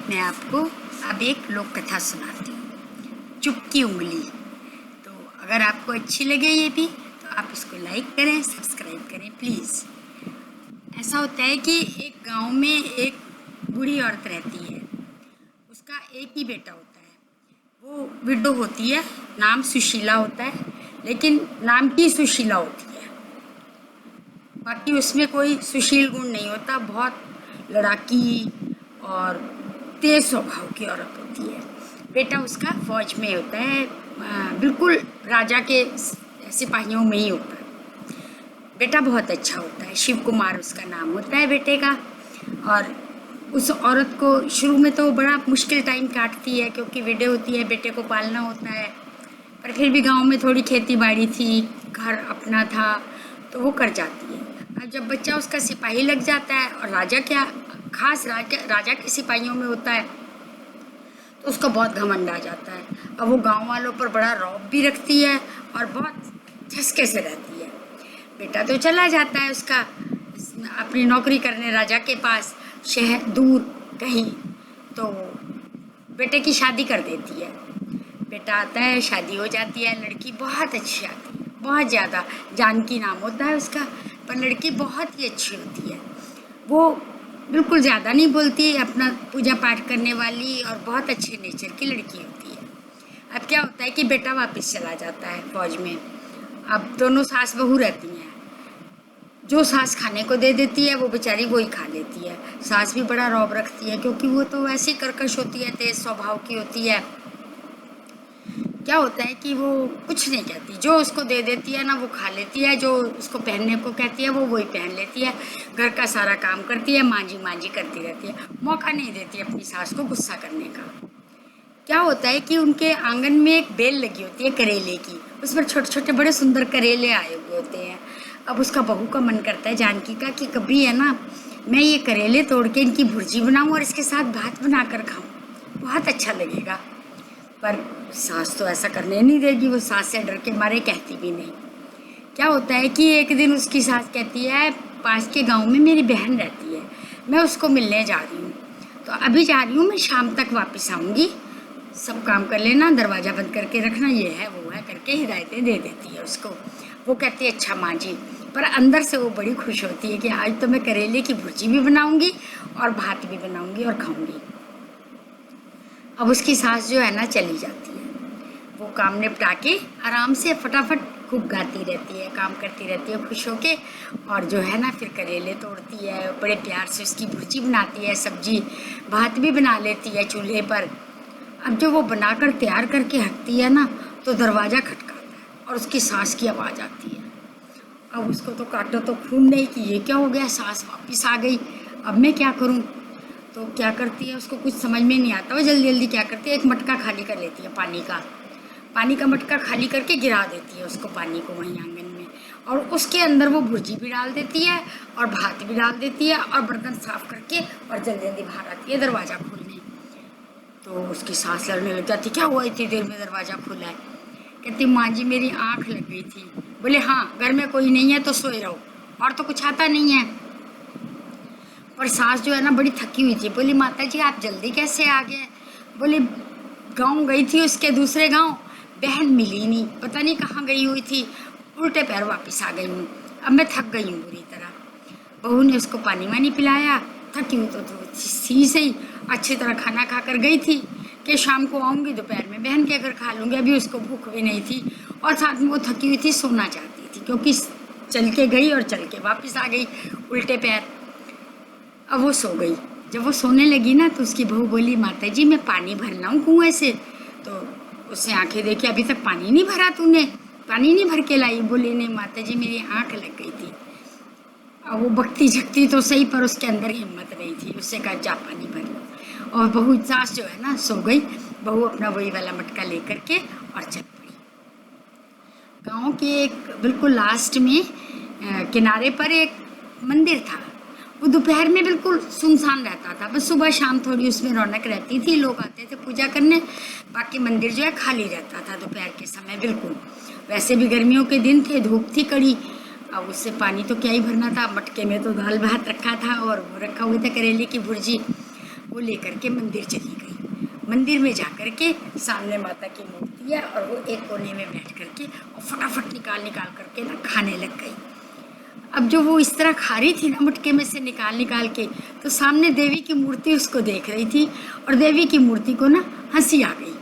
मैं आपको अब एक लोक कथा सुनाती हूँ, चुप की उंगली। तो अगर आपको अच्छी लगे ये भी तो आप इसको लाइक करें, सब्सक्राइब करें प्लीज़। ऐसा होता है कि एक गांव में एक बूढ़ी औरत रहती है। उसका एक ही बेटा होता है। वो विडो होती है, नाम सुशीला होता है, लेकिन नाम की सुशीला होती है, बाकी उसमें कोई सुशील गुण नहीं होता। बहुत लड़ाकी और तेज स्वभाव की औरत होती है। बेटा उसका फौज में होता है, बिल्कुल राजा के सिपाहियों में ही होता है। बेटा बहुत अच्छा होता है, शिव कुमार उसका नाम होता है बेटे का। और उस औरत को शुरू में तो बड़ा मुश्किल टाइम काटती है, क्योंकि विडो होती है, बेटे को पालना होता है। पर फिर भी गांव में थोड़ी खेती बाड़ी थी, घर अपना था, तो वो कर जाती है। अब जब बच्चा उसका सिपाही लग जाता है, और राजा क्या खास राजा के सिपाहियों में होता है, तो उसको बहुत घमंड आ जाता है। अब वो गांव वालों पर बड़ा रौब भी रखती है और बहुत झसके से रहती है। बेटा तो चला जाता है उसका अपनी नौकरी करने राजा के पास, शहर दूर कहीं। तो बेटे की शादी कर देती है। बेटा आता है, शादी हो जाती है। लड़की बहुत अच्छी आती है, बहुत ज़्यादा। जानकी नाम होता है उसका, पर लड़की बहुत ही अच्छी होती है। वो बिल्कुल ज़्यादा नहीं बोलती, अपना पूजा पाठ करने वाली और बहुत अच्छे नेचर की लड़की होती है। अब क्या होता है कि बेटा वापस चला जाता है फौज में। अब दोनों सास बहू रहती हैं। जो सास खाने को दे देती है वो बेचारी वही खा लेती है। सास भी बड़ा रौब रखती है, क्योंकि वो तो वैसे ही कर्कश होती है, तेज स्वभाव की होती है। क्या होता है कि वो कुछ नहीं कहती, जो उसको दे देती है ना वो खा लेती है, जो उसको पहनने को कहती है वो वही पहन लेती है। घर का सारा काम करती है, मांझी मांझी करती रहती है, मौका नहीं देती अपनी सास को गुस्सा करने का। क्या होता है कि उनके आंगन में एक बेल लगी होती है करेले की, उस पर छोटे छोटे बड़े सुंदर करेले आए हुए होते हैं। अब उसका बहू का मन करता है, जानकी का, कि कभी है ना मैं ये करेले तोड़ के इनकी भुर्जी बनाऊँ और इसके साथ भात बना कर खाऊँ, बहुत अच्छा लगेगा। पर सास तो ऐसा करने नहीं देगी, वो सास से डर के मारे कहती भी नहीं। क्या होता है कि एक दिन उसकी सास कहती है, पास के गांव में मेरी बहन रहती है, मैं उसको मिलने जा रही हूँ, तो अभी जा रही हूँ, मैं शाम तक वापस आऊँगी, सब काम कर लेना, दरवाज़ा बंद करके रखना, ये है वो है करके हिदायतें दे देती है उसको। वो कहती है अच्छा माँ जी, पर अंदर से वो बड़ी खुश होती है कि आज तो मैं करेले की भुर्जी भी बनाऊँगी और भात भी बनाऊँगी और खाऊँगी। अब उसकी सास जो है ना चली जाती है। वो काम निपटा के आराम से फटाफट खूब गाती रहती है, काम करती रहती है खुश होके, और जो है ना फिर करेले तोड़ती है, बड़े प्यार से उसकी भुर्जी बनाती है, सब्जी भात भी बना लेती है चूल्हे पर। अब जो वो बनाकर तैयार करके हटती है ना, तो दरवाज़ा खटकाता है और उसकी सास की आवाज़ आती है। अब उसको तो काटो तो खून नहीं कि ये क्या हो गया, सास वापस आ गई, अब मैं क्या करूं। तो क्या करती है, उसको कुछ समझ में नहीं आता, वो जल्दी जल्दी क्या करती है, एक मटका खाली कर लेती है पानी का मटका खाली करके गिरा देती है उसको पानी को वहीं आंगन में, और उसके अंदर वो भुर्जी भी डाल देती है और भात भी डाल देती है और बर्तन साफ करके और जल्दी जल्दी बाहर आती है दरवाज़ा खोलने। तो उसकी सांस लड़ने लग जाती, क्या हुआ इतनी देर में दरवाज़ा खुला है। कहती माँ जी मेरी आँख लग गई थी। बोले हाँ, घर में कोई नहीं है तो सोए रहो, और तो कुछ आता नहीं है। और सास जो है ना बड़ी थकी हुई थी, बोली माता जी आप जल्दी कैसे आ गए। बोले गांव गई थी, उसके दूसरे गांव, बहन मिली नहीं, पता नहीं कहाँ गई हुई थी, उल्टे पैर वापस आ गई हूँ, अब मैं थक गई हूँ बुरी तरह। बहू ने उसको पानी वानी पिलाया, थकी हुई तो सी से ही अच्छी तरह खाना खा कर गई थी कि शाम को आऊँगी, दोपहर में बहन के घर खा लूँगी। अभी उसको भूख भी नहीं थी और साथ में वो थकी हुई थी, सोना चाहती थी, क्योंकि चल के गई और चल के वापस आ गई उल्टे पैर। अब वो सो गई। जब वो सोने लगी ना, तो उसकी बहू बोली माता जी मैं पानी भर लाऊं कुएं से। तो उसने आंखें देखी, अभी तक पानी नहीं भरा तूने, पानी नहीं भर के लाई। बोली नहीं माता जी मेरी आंख लग गई थी। अब वो बकती झकती तो सही, पर उसके अंदर हिम्मत नहीं थी, उससे कहा जा पानी भर लो। और बहू सास जो है ना सो गई। बहू अपना वही वाला मटका लेकर के और चल पड़ी। गाँव के एक बिल्कुल लास्ट में किनारे पर एक मंदिर था। वो दोपहर में बिल्कुल सुनसान रहता था, बस सुबह शाम थोड़ी उसमें रौनक रहती थी, लोग आते थे पूजा करने। बाकी मंदिर जो है खाली रहता था दोपहर के समय बिल्कुल। वैसे भी गर्मियों के दिन थे, धूप थी कड़ी, अब उससे पानी तो क्या ही भरना था, मटके में तो दाल भात रखा था और वो रखा हुआ था करेले की भुर्जी। वो लेकर के मंदिर चली गई। मंदिर में जा कर के सामने माता की मूर्ति है और वो एक कोने में बैठ करके और फटाफट निकाल निकाल करके ना खाने लग गई। अब जो वो इस तरह खा रही थी ना मटके में से निकाल निकाल के, तो सामने देवी की मूर्ति उसको देख रही थी और देवी की मूर्ति को ना हंसी आ गई।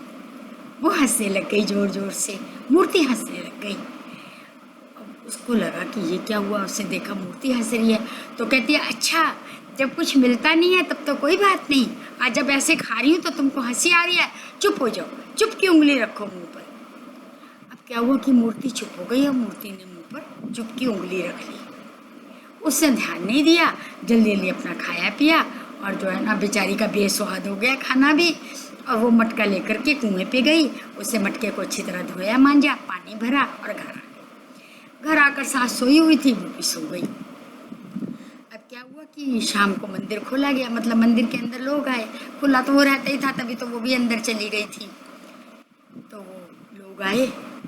वो हंसने लग गई जोर जोर से, मूर्ति हंसने लग गई। अब उसको लगा कि ये क्या हुआ, उसने देखा मूर्ति हंस रही है तो कहती है अच्छा जब कुछ मिलता नहीं है तब तो कोई बात नहीं, आज जब ऐसे खा रही हूँ तो तुमको हंसी आ रही है, चुप हो जाओ, चुप की उंगली रखो मुंह पर। अब क्या हुआ कि मूर्ति चुप हो गई और मूर्ति ने मुंह पर चुप की उंगली रख ली। उसने ध्यान नहीं दिया, जल्दी जल्दी अपना खाया पिया और जो है ना बेचारी का बेस्वाद हो गया खाना भी। और वो मटका लेकर के कुएं पे गई, उसे मटके को अच्छी तरह धोया मांजा, पानी भरा और घर आ गई। घर आकर सास सोई हुई थी, वो भी सो गई। अब क्या हुआ कि शाम को मंदिर खोला गया, मतलब मंदिर के अंदर लोग आए। खुला तो वो रहता ही था, तभी तो वो भी अंदर चली गई थी। तो वो लोग आए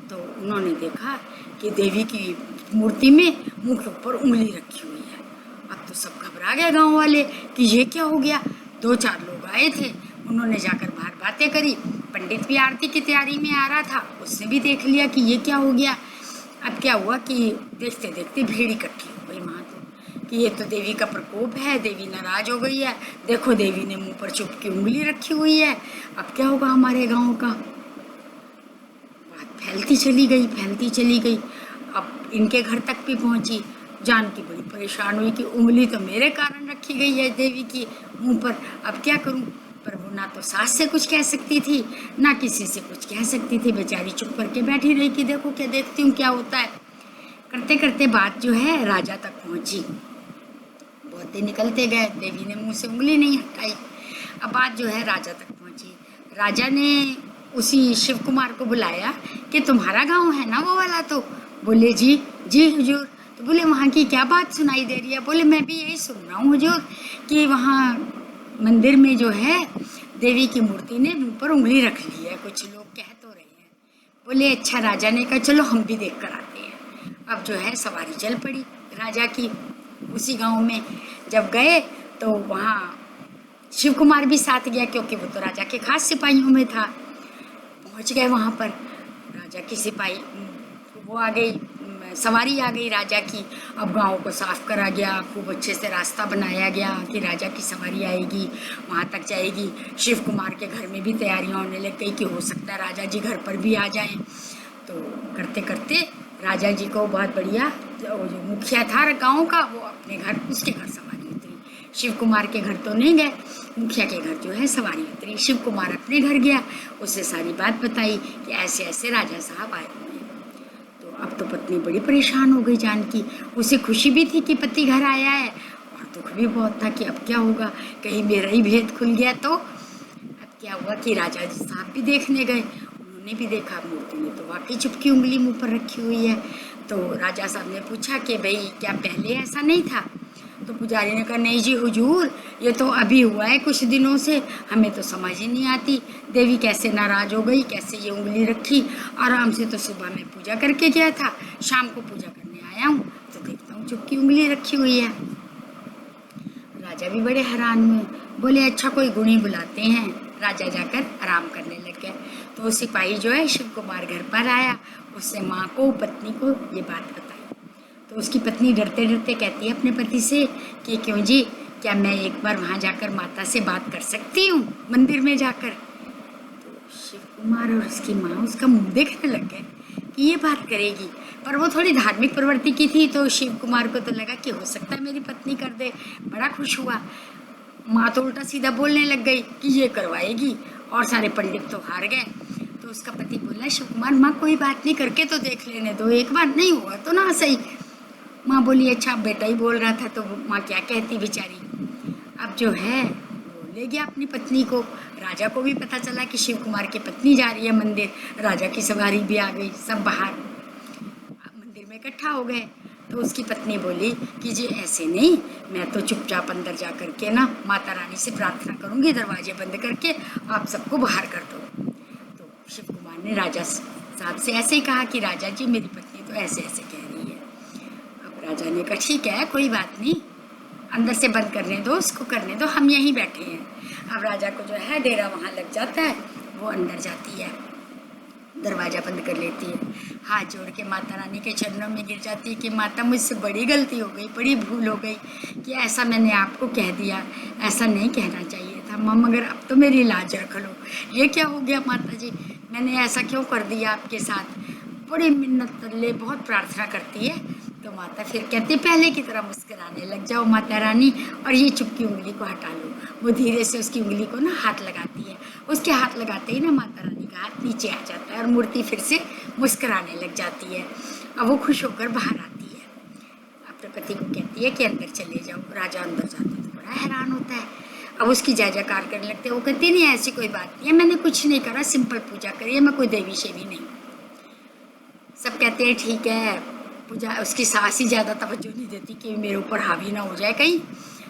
तो उन्होंने देखा कि देवी की मूर्ति में मुंह के ऊपर उंगली रखी हुई है। अब तो सब घबरा गए गांव वाले कि ये क्या हो गया। 2-4 लोग आए थे, उन्होंने जाकर बाहर बातें करी। पंडित भी आरती की तैयारी में आ रहा था, उसने भी देख लिया कि ये क्या हो गया। अब क्या हुआ कि देखते देखते भीड़ इकट्ठी हो गई वहाँ तो, कि ये तो देवी का प्रकोप है, देवी नाराज हो गई है, देखो देवी ने मुंह पर चुप की उंगली रखी हुई है, अब क्या होगा हमारे गाँव का। बात फैलती चली गई, फैलती चली गई। अब इनके घर तक भी पहुंची। जानकी बड़ी परेशान हुई कि उंगली तो मेरे कारण रखी गई है देवी की मुंह पर, अब क्या करूं। पर वो ना तो सास से कुछ कह सकती थी ना किसी से कुछ कह सकती थी, बेचारी चुप करके बैठी रही कि देखो क्या देखती हूँ क्या होता है। करते करते बात जो है राजा तक पहुंची। बहुत दिन निकलते गए, देवी ने मुंह से उंगली नहीं हटाई। अब बात जो है राजा तक पहुंची। राजा ने उसी शिव कुमार को बुलाया कि तुम्हारा गांव है ना वो वाला, तो बोले जी जी हुजूर। तो बोले वहाँ की क्या बात सुनाई दे रही है। बोले मैं भी यही सुन रहा हूँ हुजूर कि वहाँ मंदिर में जो है देवी की मूर्ति ने मुंह पर उंगली रख ली है, कुछ लोग कह तो रहे हैं। बोले अच्छा। राजा ने कहा चलो हम भी देख कर आते हैं। अब जो है सवारी चल पड़ी राजा की उसी गांव में। जब गए तो वहाँ शिव कुमार भी साथ गया, क्योंकि वो तो राजा के खास सिपाहियों में था। पहुँच गए वहाँ पर, राजा की सिपाही वो आ गई, सवारी आ गई राजा की। अब गांव को साफ करा गया, खूब अच्छे से रास्ता बनाया गया कि राजा की सवारी आएगी वहाँ तक जाएगी। शिव कुमार के घर में भी तैयारियां होने लग गई कि हो सकता है राजा जी घर पर भी आ जाएं। तो करते करते राजा जी को बहुत बढ़िया जो मुखिया था गाँव का, वो अपने घर, उसके घर सवारी उतरी। शिव कुमार के घर तो नहीं गए, मुखिया के घर जो है सवारी उतरी। शिव कुमार अपने घर गया, उससे सारी बात बताई कि ऐसे ऐसे राजा साहब आए हुए हैं। तो अब तो पत्नी बड़ी परेशान हो गई जानकी। उसे खुशी भी थी कि पति घर आया है और दुख भी बहुत था कि अब क्या होगा, कहीं मेरा ही भेद खुल गया तो। अब क्या हुआ कि राजा जी साहब भी देखने गए, उन्होंने भी देखा मूर्ति में तो वाकई चुपकी उंगली मुंह पर रखी हुई है। तो राजा साहब ने पूछा कि भाई क्या पहले ऐसा नहीं था। तो पुजारी ने कहा नहीं जी हुजूर, ये तो अभी हुआ है कुछ दिनों से, हमें तो समझ ही नहीं आती देवी कैसे नाराज हो गई, कैसे ये उंगली रखी। आराम से तो सुबह में पूजा करके गया था, शाम को पूजा करने आया हूँ तो देखता हूँ चुपकी उंगली रखी हुई है। राजा भी बड़े हैरान हुए, बोले अच्छा कोई गुणी बुलाते हैं। राजा जाकर आराम करने लग गए। तो सिपाही जो है शिव कुमार घर पर आया, उससे माँ को पत्नी को ये बात बताई। तो उसकी पत्नी डरते डरते कहती है अपने पति से कि क्यों जी, क्या मैं एक बार वहाँ जाकर माता से बात कर सकती हूँ मंदिर में जाकर। तो शिव कुमार और उसकी माँ उसका मुंह देखने लग गए कि ये बात करेगी। पर वो थोड़ी धार्मिक प्रवृत्ति की थी, तो शिव कुमार को तो लगा कि हो सकता है मेरी पत्नी कर दे। बड़ा खुश हुआ। माँ तो उल्टा सीधा बोलने लग गई कि ये करवाएगी, और सारे पंडित तो हार गए। तो उसका पति बोला शिव कुमार माँ कोई बात नहीं, करके तो देख लेने दो एक बार, नहीं हुआ तो ना सही। माँ बोली अच्छा बेटा ही बोल रहा था तो माँ क्या कहती बेचारी। अब जो है वो ले गया अपनी पत्नी को। राजा को भी पता चला कि शिव कुमार की पत्नी जा रही है मंदिर, राजा की सवारी भी आ गई, सब बाहर मंदिर में इकट्ठा हो गए। तो उसकी पत्नी बोली कि जी ऐसे नहीं, मैं तो चुपचाप अंदर जा करके ना माता रानी से प्रार्थना करूँगी, दरवाजे बंद करके आप सबको बाहर कर दो। तो शिव कुमार ने राजा साहब से ऐसे ही कहा कि राजा जी मेरी पत्नी तो ऐसे ऐसे कह रही है। अब राजा ने कहा ठीक है, कोई बात नहीं, अंदर से बंद करने दो, उसको करने दो, हम यहीं बैठे हैं। अब राजा को जो है डेरा वहाँ लग जाता है, वो अंदर जाती है, दरवाज़ा बंद कर लेती है, हाथ जोड़ के माता रानी के चरणों में गिर जाती है कि माता मुझसे बड़ी गलती हो गई, बड़ी भूल हो गई कि ऐसा मैंने आपको कह दिया, ऐसा नहीं कहना चाहिए था। मगर अब तो मेरी लाज रख लो, ये क्या हो गया माता जी, मैंने ऐसा क्यों कर दिया आपके साथ। बड़ी मिन्नत तल्ले बहुत प्रार्थना करती है। तो माता फिर कहती है पहले की तरह मुस्कुराने लग जाओ माता रानी, और ये चुपकी उंगली को हटा लो। वो धीरे से उसकी उंगली को ना हाथ लगाती है, उसके हाथ लगाते ही ना माता रानी का हाथ नीचे आ जाता है और मूर्ति फिर से मुस्कुराने लग जाती है। अब वो खुश होकर बाहर आती है, अपने पति को कहती है कि अंदर चले जाओ। राजा अंदर जाता है तो बड़ा हैरान होता है। अब उसकी जय जयकार करने लगते हैं। वो कहती नहीं ऐसी कोई बात नहीं है, मैंने कुछ नहीं करा, सिंपल पूजा करिए, मैं कोई देवी शेवी नहीं। सब कहते हैं ठीक है पूजा। उसकी सास ही ज़्यादा तवज्जो नहीं देती कि मेरे ऊपर हावी ना हो जाए कहीं,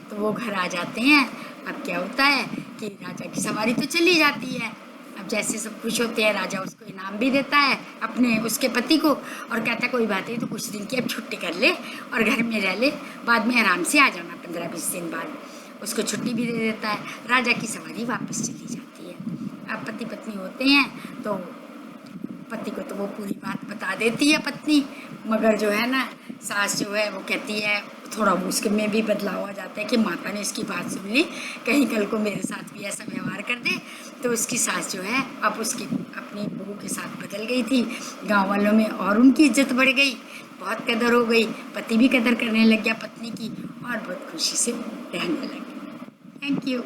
तो वो घर आ जाते हैं। अब क्या होता है कि राजा की सवारी तो चली जाती है। अब जैसे सब खुश होते हैं, राजा उसको इनाम भी देता है अपने उसके पति को, और कहता है कोई बात नहीं, तो कुछ दिन की अब छुट्टी कर ले और घर में रह ले, बाद में आराम से आ जाना 15-20 दिन बाद। उसको छुट्टी भी दे देता है। राजा की सवारी वापस चली जाती है। अब पति पत्नी होते हैं तो पति को तो वो पूरी बात बता देती है पत्नी, मगर जो है ना सास जो है वो कहती है, थोड़ा उसके में भी बदलाव आ जाता है कि माता ने इसकी बात सुन ली, कहीं कल को मेरे साथ भी ऐसा व्यवहार कर दे। तो उसकी सास जो है अब उसकी अपनी बहू के साथ बदल गई थी। गांव वालों में और उनकी इज्जत बढ़ गई, बहुत कदर हो गई, पति भी कदर करने लग गया पत्नी की, और बहुत खुशी से रहने लगे। Thank you.